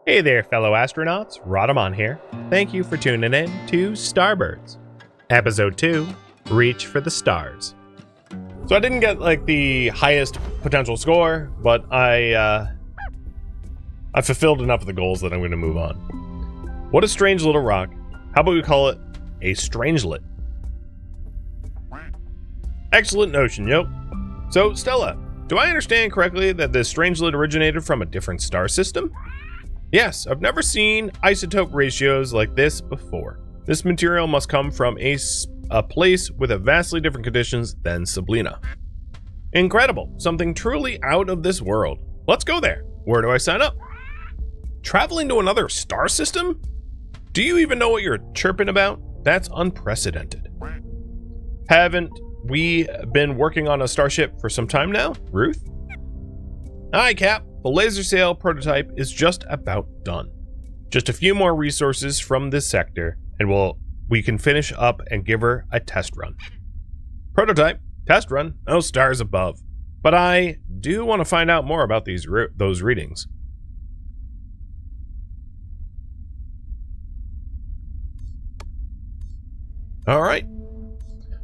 Hey there, fellow astronauts. Rhadamant here. Thank you for tuning in to Starbirds. Episode 2, Reach for the Stars. So I didn't get like the highest potential score, but I fulfilled enough of the goals that I'm going to move on. What a strange little rock. How about we call it a strangelet? Excellent notion, yo. So, Stella, do I understand correctly that this strangelet originated from a different star system? Yes, I've never seen isotope ratios like this before. This material must come from a place with a vastly different conditions than Sablina. Incredible, something truly out of this world. Let's go there. Where do I sign up? Traveling to another star system? Do you even know what you're chirping about? That's unprecedented. Haven't we been working on a starship for some time now, Ruth? Hi, Cap. The laser sail prototype is just about done. Just a few more resources from this sector, and we can finish up and give her a test run. Prototype, test run, no stars above. But I do want to find out more about those readings. All right.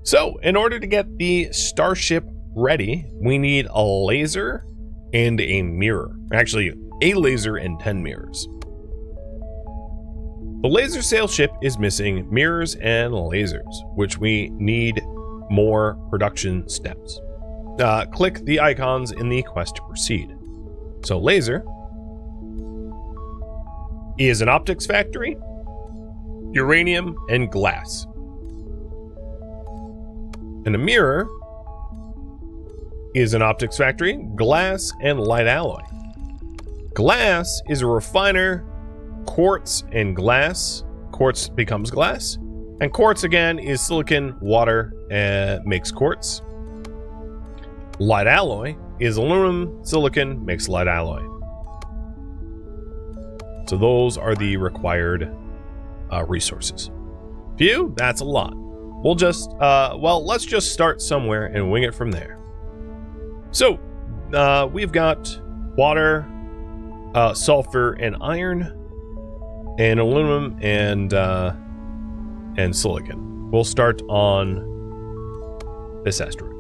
So, in order to get the starship ready, we need a laser and a mirror. Actually, a laser and 10 mirrors. The laser sail ship is missing mirrors and lasers, which we need more production steps. Click the icons in the quest to proceed. So laser is an optics factory, uranium, and glass. And a mirror is an optics factory, glass, and light alloy. Glass is a refiner, quartz, and glass. Quartz becomes glass. And quartz, again, is silicon, water, and makes quartz. Light alloy is aluminum, silicon, makes light alloy. So those are the required resources. Phew, that's a lot. We'll just, let's just start somewhere and wing it from there. So, we've got water, sulfur, and iron, and aluminum, and silicon. We'll start on this asteroid.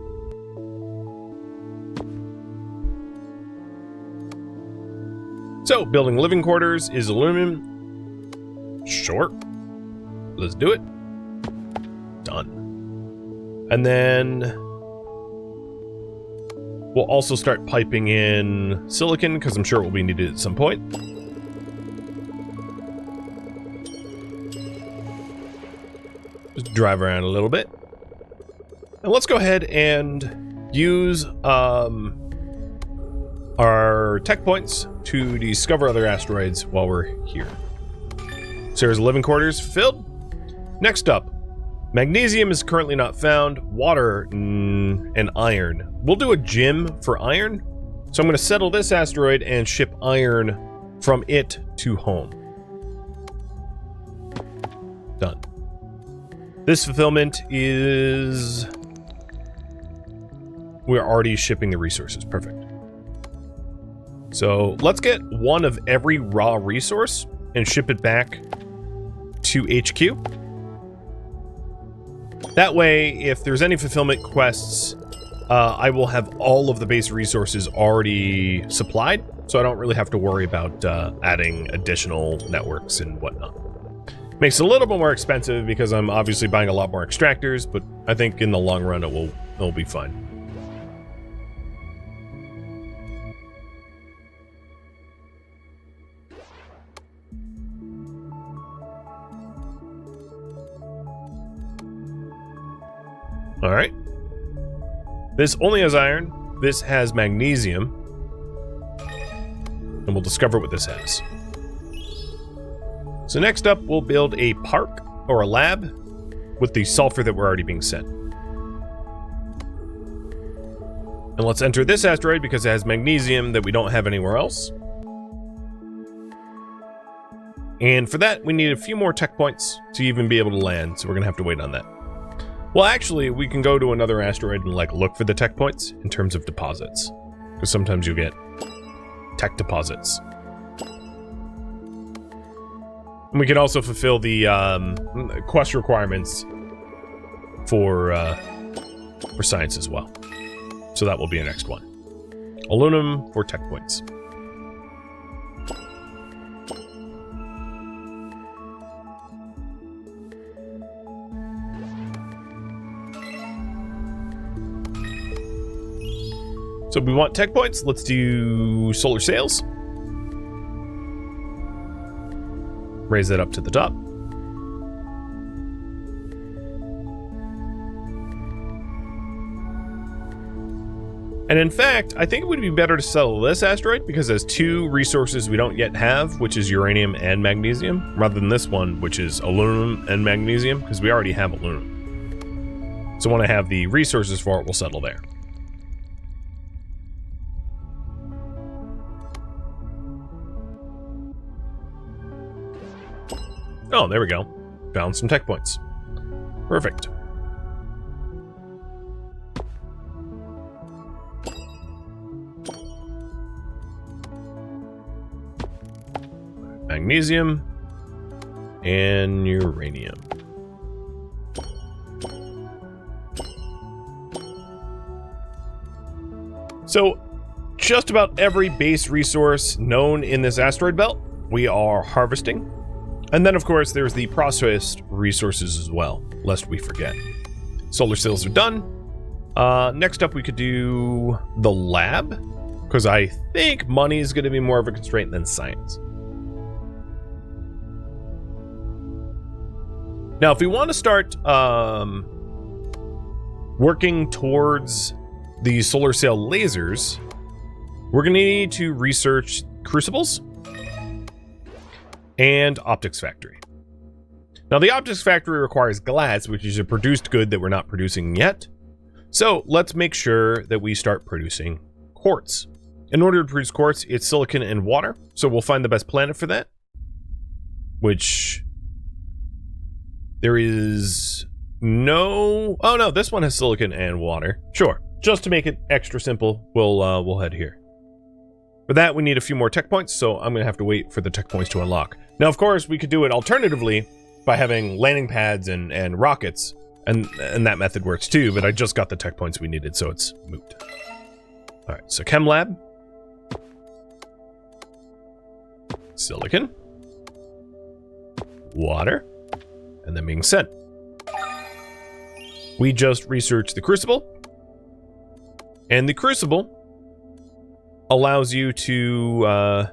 So, building living quarters is aluminum. Sure. Let's do it. Done. And then we'll also start piping in silicon because I'm sure it will be needed at some point. Just drive around a little bit. And let's go ahead and use our tech points to discover other asteroids while we're here. Sarah's living quarters filled. Next up, magnesium is currently not found. Water and iron. We'll do a gym for iron. So I'm going to settle this asteroid and ship iron from it to home. Done. This fulfillment is... We're already shipping the resources. Perfect. So let's get one of every raw resource and ship it back to HQ. That way, if there's any fulfillment quests, I will have all of the base resources already supplied, so I don't really have to worry about adding additional networks and whatnot. Makes it a little bit more expensive because I'm obviously buying a lot more extractors, but I think in the long run it will be fine. All right. This only has iron. This has magnesium. And we'll discover what this has. So next up, we'll build a park or a lab with the sulfur that we're already being sent. And let's enter this asteroid because it has magnesium that we don't have anywhere else. And for that, we need a few more tech points to even be able to land, so we're going to have to wait on that. Well, actually, we can go to another asteroid and look for the tech points in terms of deposits. Because sometimes you'll get tech deposits. And we can also fulfill the quest requirements for science as well. So that will be our next one. Aluminum for tech points. So we want tech points. Let's do solar sails. Raise that up to the top. And in fact, I think it would be better to settle this asteroid because it has two resources we don't yet have, which is uranium and magnesium, rather than this one, which is aluminum and magnesium, because we already have aluminum. So when I have the resources for it, we'll settle there. Oh, there we go. Found some tech points. Perfect. Magnesium and uranium. So, just about every base resource known in this asteroid belt, we are harvesting. And then, of course, there's the processed resources as well, lest we forget. Solar sails are done. Next up, we could do the lab, because I think money is going to be more of a constraint than science. Now, if we want to start working towards the solar sail lasers, we're going to need to research crucibles and optics factory. Now, the optics factory requires glass, which is a produced good that we're not producing yet. So let's make sure that we start producing quartz. In order to produce quartz, it's silicon and water. So we'll find the best planet for that, which there is no... Oh no, this one has silicon and water. Sure, just to make it extra simple, we'll head here. For that, we need a few more tech points, so I'm going to have to wait for the tech points to unlock. Now, of course, we could do it alternatively by having landing pads and rockets, and that method works too, but I just got the tech points we needed, so it's moot. All right, so Chem Lab. Silicon. Water. And then being sent. We just researched the crucible. And the crucible allows you to,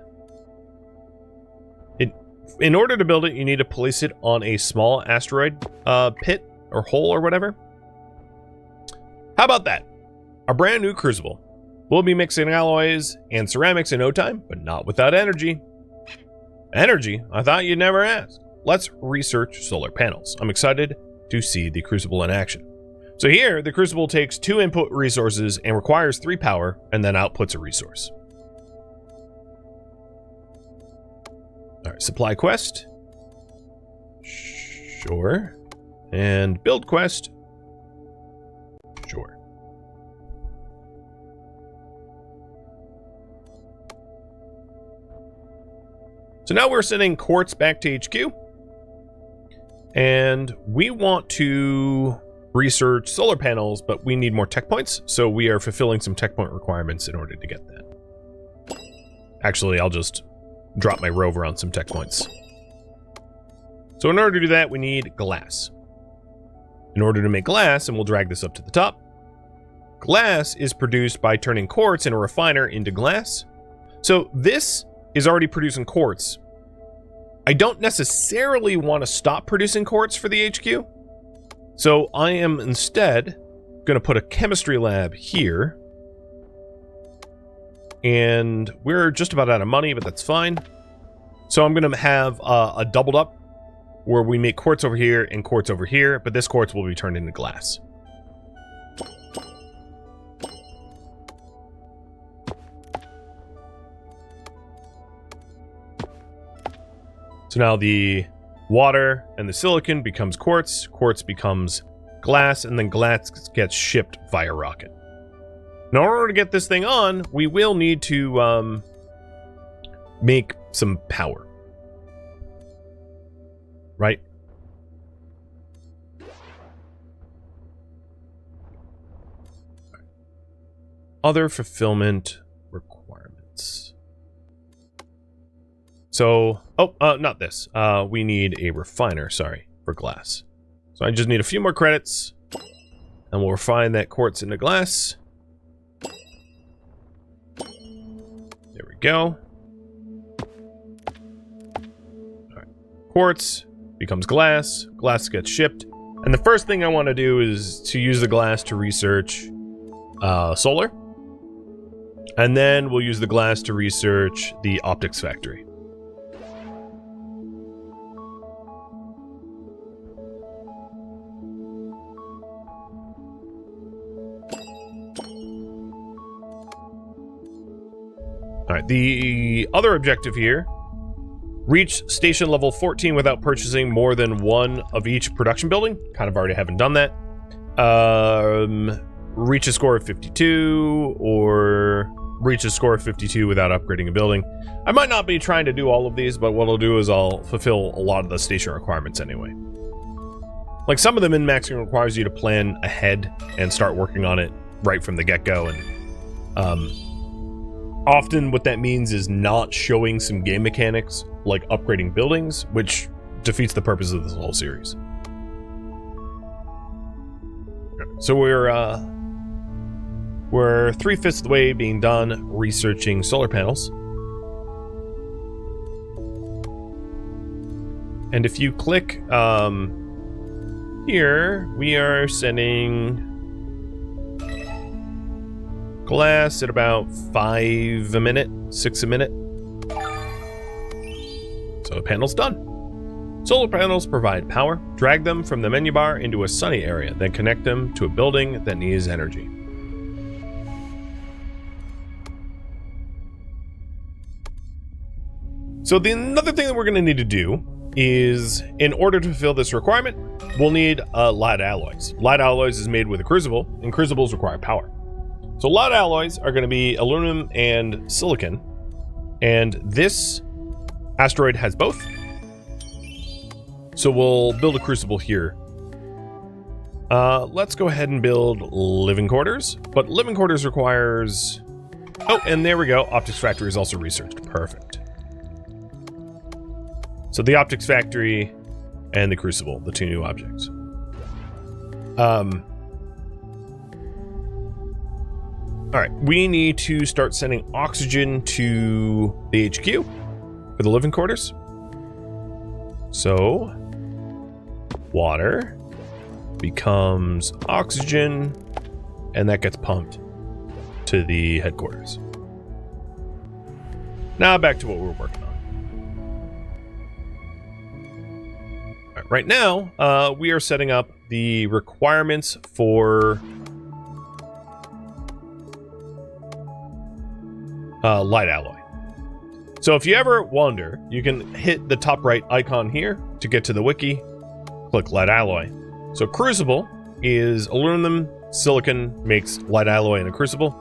in order to build it, you need to place it on a small asteroid pit or hole or whatever. How about that? A brand new crucible. We'll be mixing alloys and ceramics in no time, but not without energy. Energy? I thought you'd never ask. Let's research solar panels. I'm excited to see the crucible in action. So here, the crucible takes 2 input resources and requires 3 power, and then outputs a resource. All right, supply quest. Sure. And build quest. Sure. So now we're sending quartz back to HQ. And we want to research solar panels, but we need more tech points, so we are fulfilling some tech point requirements in order to get that. Actually, I'll just drop my rover on some tech points. So in order to do that, we need glass. In order to make glass, and we'll drag this up to the top, glass is produced by turning quartz in a refiner into glass. So this is already producing quartz. I don't necessarily want to stop producing quartz for the HQ. So I am instead going to put a chemistry lab here. And we're just about out of money, but that's fine. So I'm going to have a doubled up where we make quartz over here and quartz over here, but this quartz will be turned into glass. So now the water and the silicon becomes quartz, quartz becomes glass, and then glass gets shipped via rocket. Now, in order to get this thing on, we will need to make some power. right? Other fulfillment requirements. So, not this. We need a refiner, sorry, for glass. So I just need a few more credits, and we'll refine that quartz into glass. There we go. All right. Quartz becomes glass. Glass gets shipped. And the first thing I want to do is to use the glass to research solar. And then we'll use the glass to research the optics factory. Alright, the other objective here, reach station level 14 without purchasing more than one of each production building. Kind of already haven't done that. Reach a score of 52, or reach a score of 52 without upgrading a building. I might not be trying to do all of these, but what I'll do is I'll fulfill a lot of the station requirements anyway. Like, some of the min-maxing requires you to plan ahead and start working on it right from the get-go, and often what that means is not showing some game mechanics like upgrading buildings, which defeats the purpose of this whole series. So we're 3/5 of the way being done researching solar panels. And if you click here, we are sending glass at about 5 a minute, 6 a minute. So the panel's done. Solar panels provide power. Drag them from the menu bar into a sunny area, then connect them to a building that needs energy. So another thing that we're going to need to do is, in order to fulfill this requirement, we'll need light alloys. Light alloys is made with a crucible, and crucibles require power. So light alloys are going to be aluminum and silicon, and this asteroid has both. So we'll build a crucible here. Let's go ahead and build living quarters, but living quarters requires... Oh, and there we go. Optics factory is also researched. Perfect. So the optics factory and the crucible, the two new objects. All right, we need to start sending oxygen to the HQ for the living quarters. So water becomes oxygen, and that gets pumped to the headquarters. Now back to what we're working on. All right, right now, we are setting up the requirements for light alloy. So if you ever wonder, you can hit the top right icon here to get to the wiki, click light alloy. So crucible is aluminum, silicon makes light alloy in a crucible.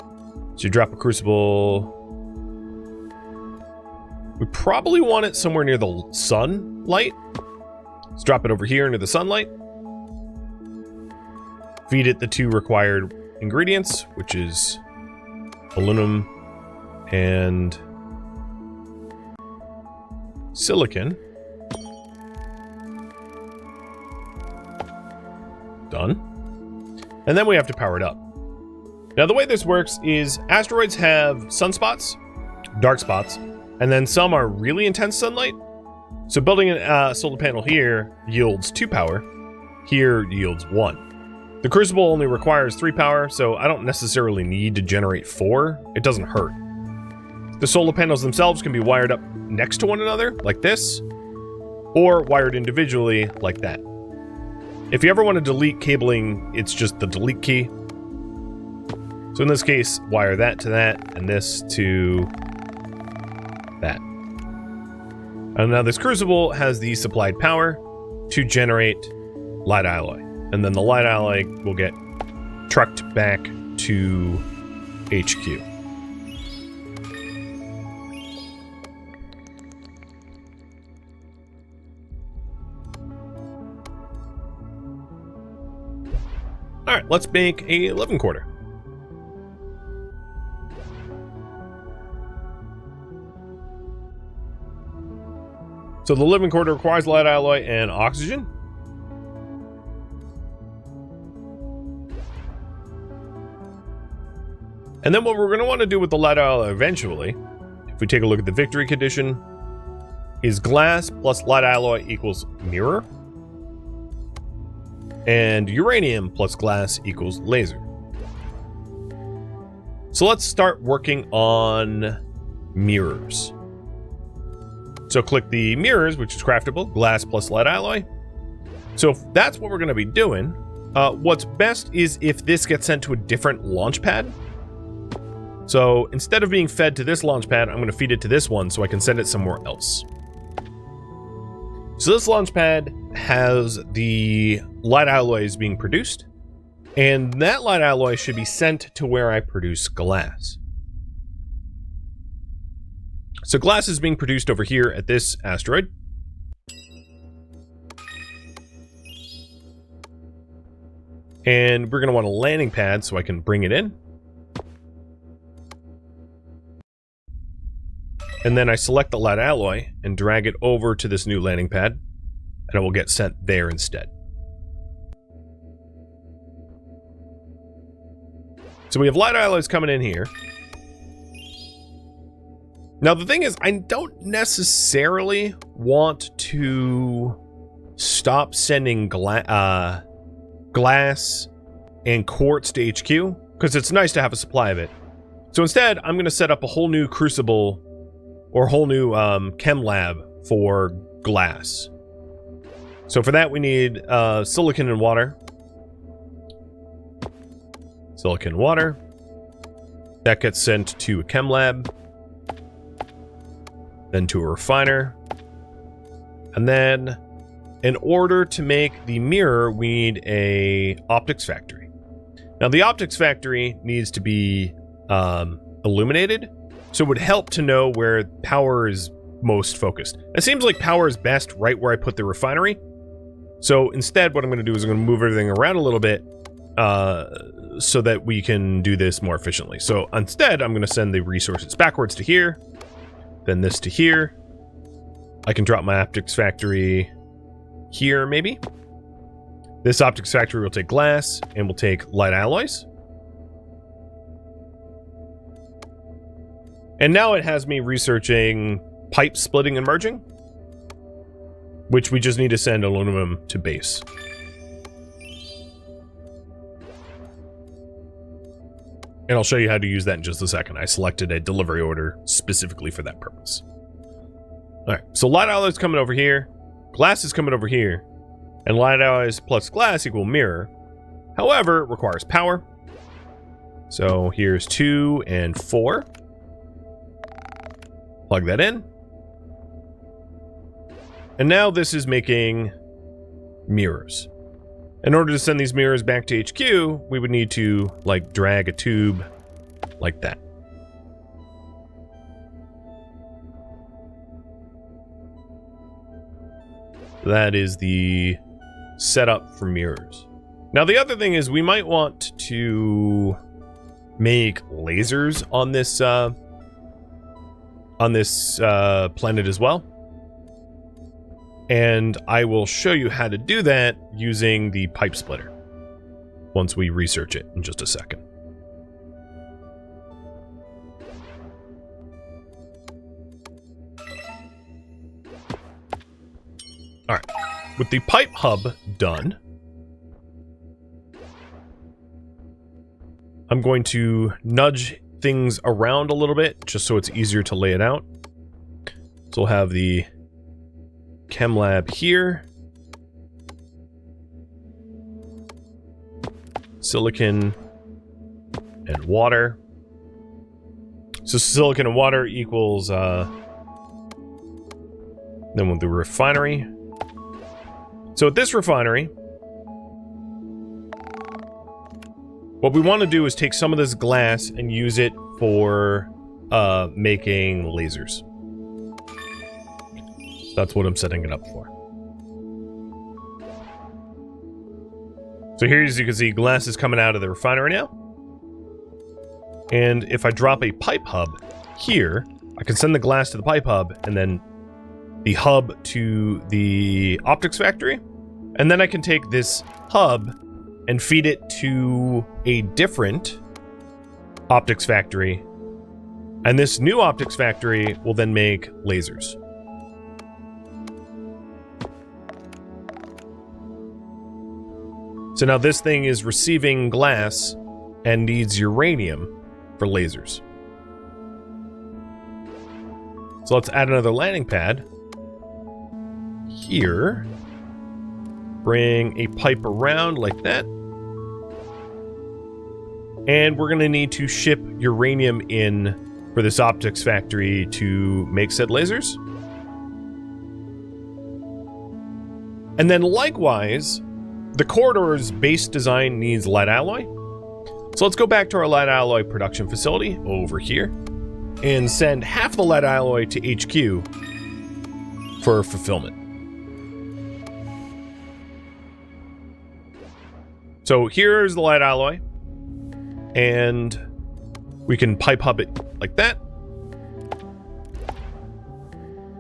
So you drop a crucible. We probably want it somewhere near the sunlight. Let's drop it over here into the sunlight. Feed it the two required ingredients, which is aluminum and silicon. Done. And then we have to power it up. Now the way this works is asteroids have sunspots, dark spots, and then some are really intense sunlight. So building a solar panel here yields 2 power. Here yields 1. The crucible only requires 3 power, so I don't necessarily need to generate 4. It doesn't hurt. The solar panels themselves can be wired up next to one another, like this, or wired individually, like that. If you ever want to delete cabling, it's just the delete key. So in this case, wire that to that, and this to that. And now this crucible has the supplied power to generate light alloy. And then the light alloy will get trucked back to HQ. All right, let's make a living quarter. So the living quarter requires lead alloy and oxygen. And then what we're going to want to do with the lead alloy eventually, if we take a look at the victory condition, is glass plus lead alloy equals mirror. And uranium plus glass equals laser. So let's start working on mirrors. So click the mirrors, which is craftable, glass plus lead alloy. So if that's what we're going to be doing, what's best is if this gets sent to a different launch pad. So instead of being fed to this launch pad, I'm going to feed it to this one so I can send it somewhere else. So this launch pad has the lead alloys being produced, and that lead alloy should be sent to where I produce glass. So glass is being produced over here at this asteroid. And we're going to want a landing pad so I can bring it in. And then I select the lead alloy and drag it over to this new landing pad, and it will get sent there instead. So we have lead alloys coming in here. Now the thing is, I don't necessarily want to stop sending glass and quartz to HQ, because it's nice to have a supply of it. So instead, I'm going to set up a whole new crucible or whole new chem lab for glass. So for that, we need silicon and water. Silicon, water. That gets sent to a chem lab. Then to a refiner. And then, in order to make the mirror, we need a optics factory. Now, the optics factory needs to be illuminated, so it would help to know where power is most focused. It seems like power is best right where I put the refinery. So instead, what I'm going to do is I'm going to move everything around a little bit so that we can do this more efficiently. So instead, I'm going to send the resources backwards to here. Then this to here. I can drop my optics factory here, maybe. This optics factory will take glass and will take lead alloys. And now it has me researching pipe splitting and merging, which we just need to send aluminum to base. And I'll show you how to use that in just a second. I selected a delivery order specifically for that purpose. All right, so lead alloys coming over here, glass is coming over here, and lead alloys plus glass equal mirror. However, it requires power. So here's 2 and 4. Plug that in. And now this is making mirrors. In order to send these mirrors back to HQ, we would need to, like, drag a tube like that. That is the setup for mirrors. Now, the other thing is we might want to make lasers on this planet as well. And I will show you how to do that using the pipe splitter once we research it in just a second. All right, with the pipe hub done, I'm going to nudge things around a little bit just so it's easier to lay it out. So we'll have the chem lab here, silicon and water. So silicon and water equals then we'll do refinery. So at this refinery, what we want to do is take some of this glass and use it for making lasers. That's what I'm setting it up for. So So here, as you can see, glass is coming out of the refinery now. And if I drop a pipe hub here, I can send the glass to the pipe hub and then the hub to the optics factory. And then I can take this hub and feed it to a different optics factory. And this new optics factory will then make lasers. So now this thing is receiving glass and needs uranium for lasers. So let's add another landing pad here. Bring a pipe around like that. And we're going to need to ship uranium in for this optics factory to make said lasers. And then likewise, the corridor's base design needs lead alloy. So let's go back to our lead alloy production facility over here and send half the lead alloy to HQ for fulfillment. So here's the lead alloy, and we can pipe hub it like that,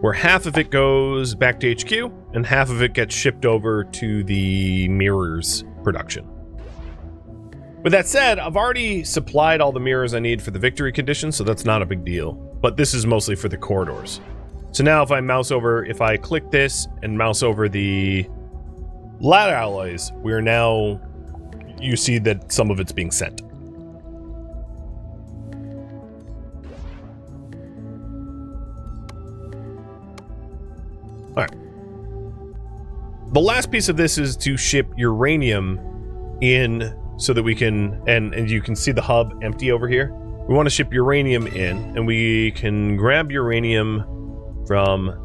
where half of it goes back to HQ and half of it gets shipped over to the mirrors production. With that said, I've already supplied all the mirrors I need for the victory condition, so that's not a big deal, but this is mostly for the corridors. So now if I click this and mouse over the lead alloys, we are now, you see that some of it's being sent. All right. The last piece of this is to ship uranium in so that we can, and you can see the hub empty over here. We want to ship uranium in, and we can grab uranium from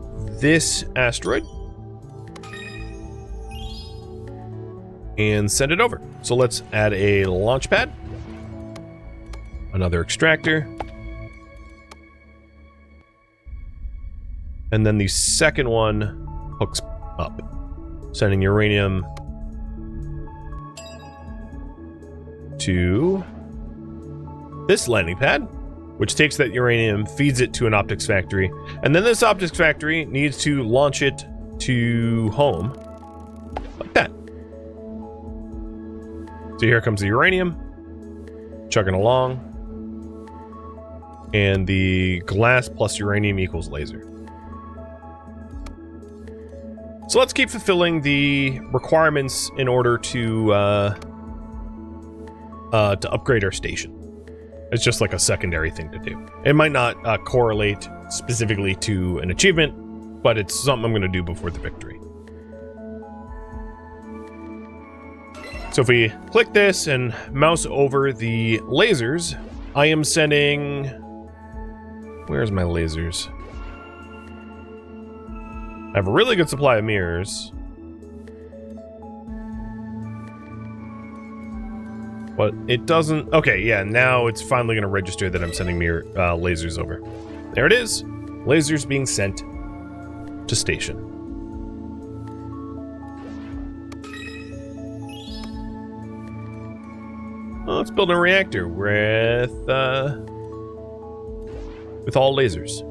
this asteroid and send it over. So let's add a launch pad, another extractor, and then the second one hooks up, sending uranium to this landing pad, which takes that uranium, feeds it to an optics factory, and then this optics factory needs to launch it to home like that. So here comes the uranium, chugging along, and the glass plus uranium equals laser. So let's keep fulfilling the requirements in order to upgrade our station. It's just like a secondary thing to do. It might not correlate specifically to an achievement, but it's something I'm going to do before the victory. So if we click this and mouse over the lasers, I am sending... Where's my lasers? I have a really good supply of mirrors. But it doesn't... Okay, yeah, now it's finally going to register that I'm sending lasers over. There it is. Lasers being sent to station. Well, let's build a reactor with all lasers.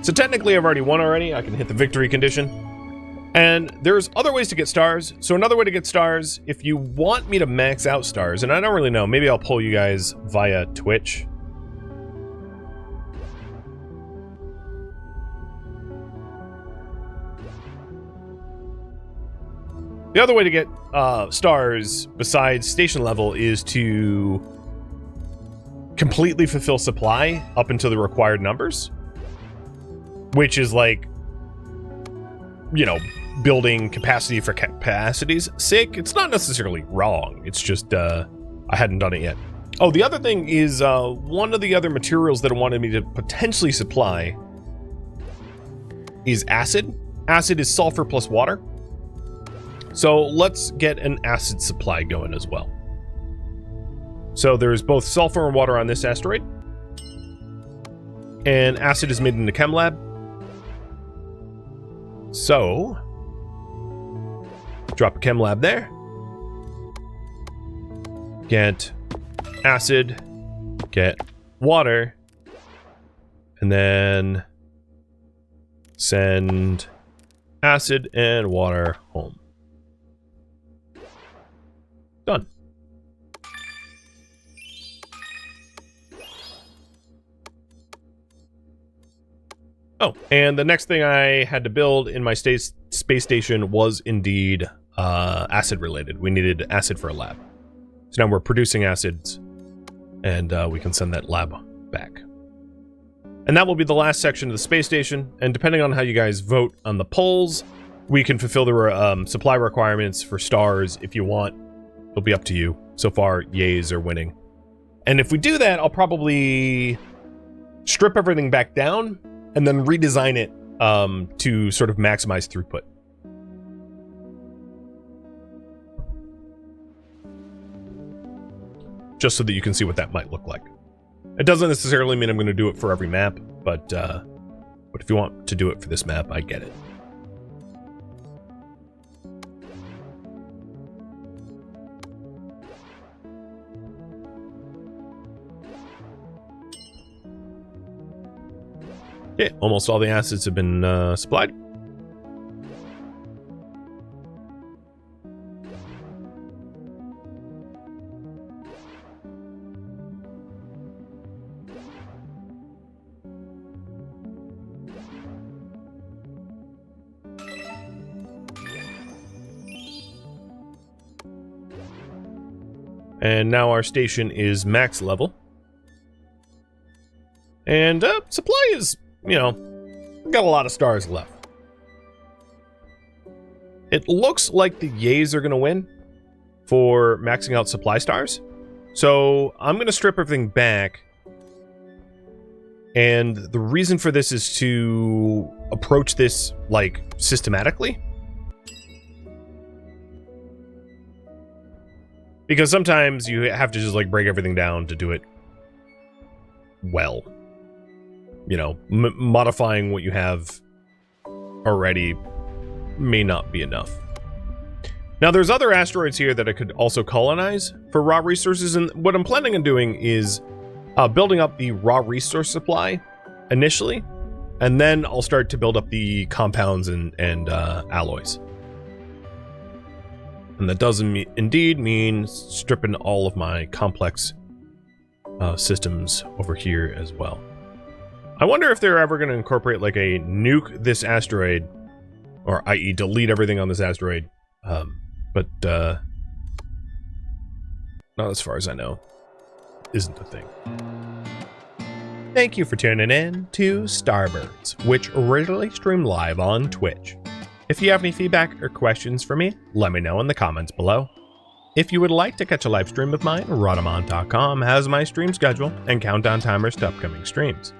So technically I've already won already. I can hit the victory condition. And there's other ways to get stars. So another way to get stars, if you want me to max out stars, and I don't really know, maybe I'll pull you guys via Twitch. The other way to get stars besides station level is to completely fulfill supply up until the required numbers, which is like, you know, building capacity for capacity's sake. It's not necessarily wrong. It's just I hadn't done it yet. Oh, the other thing is one of the other materials that it wanted me to potentially supply is acid. Acid is sulfur plus water. So let's get an acid supply going as well. So there's both sulfur and water on this asteroid. And acid is made in the chem lab. So, drop a chem lab there. Get acid, get water, and then send acid and water home. Done. Oh, and the next thing I had to build in my space station was indeed acid related. We needed acid for a lab. So now we're producing acids, and we can send that lab back. And that will be the last section of the space station, and depending on how you guys vote on the polls, we can fulfill the supply requirements for stars if you want. It'll be up to you. So far, yays are winning. And if we do that, I'll probably strip everything back down and then redesign it to sort of maximize throughput. Just so that you can see what that might look like. It doesn't necessarily mean I'm going to do it for every map, but if you want to do it for this map, I get it. Okay, almost all the acids have been supplied. And now our station is max level. And supply is, you know, got a lot of stars left. It looks like the yays are going to win for maxing out supply stars. So I'm going to strip everything back. And the reason for this is to approach this, like, systematically. Because sometimes you have to just, like, break everything down to do it well. You know, modifying what you have already may not be enough. Now, there's other asteroids here that I could also colonize for raw resources, and what I'm planning on doing is building up the raw resource supply initially, and then I'll start to build up the compounds and alloys. And that does indeed mean stripping all of my complex systems over here as well. I wonder if they're ever going to incorporate like a nuke this asteroid, or i.e. delete everything on this asteroid, but not as far as I know, isn't a thing. Thank you for tuning in to Starbirds, which originally streamed live on Twitch. If you have any feedback or questions for me, let me know in the comments below. If you would like to catch a live stream of mine, Rhadamant.com has my stream schedule and countdown timers to upcoming streams.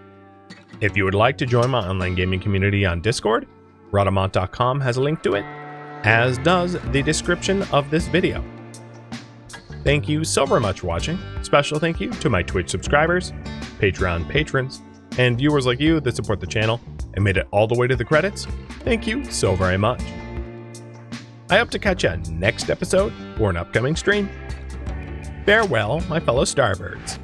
If you would like to join my online gaming community on Discord, Rhadamant.com has a link to it, as does the description of this video. Thank you so very much for watching. Special thank you to my Twitch subscribers, Patreon patrons, and viewers like you that support the channel and made it all the way to the credits. Thank you so very much. I hope to catch you next episode or an upcoming stream. Farewell, my fellow Starbirds.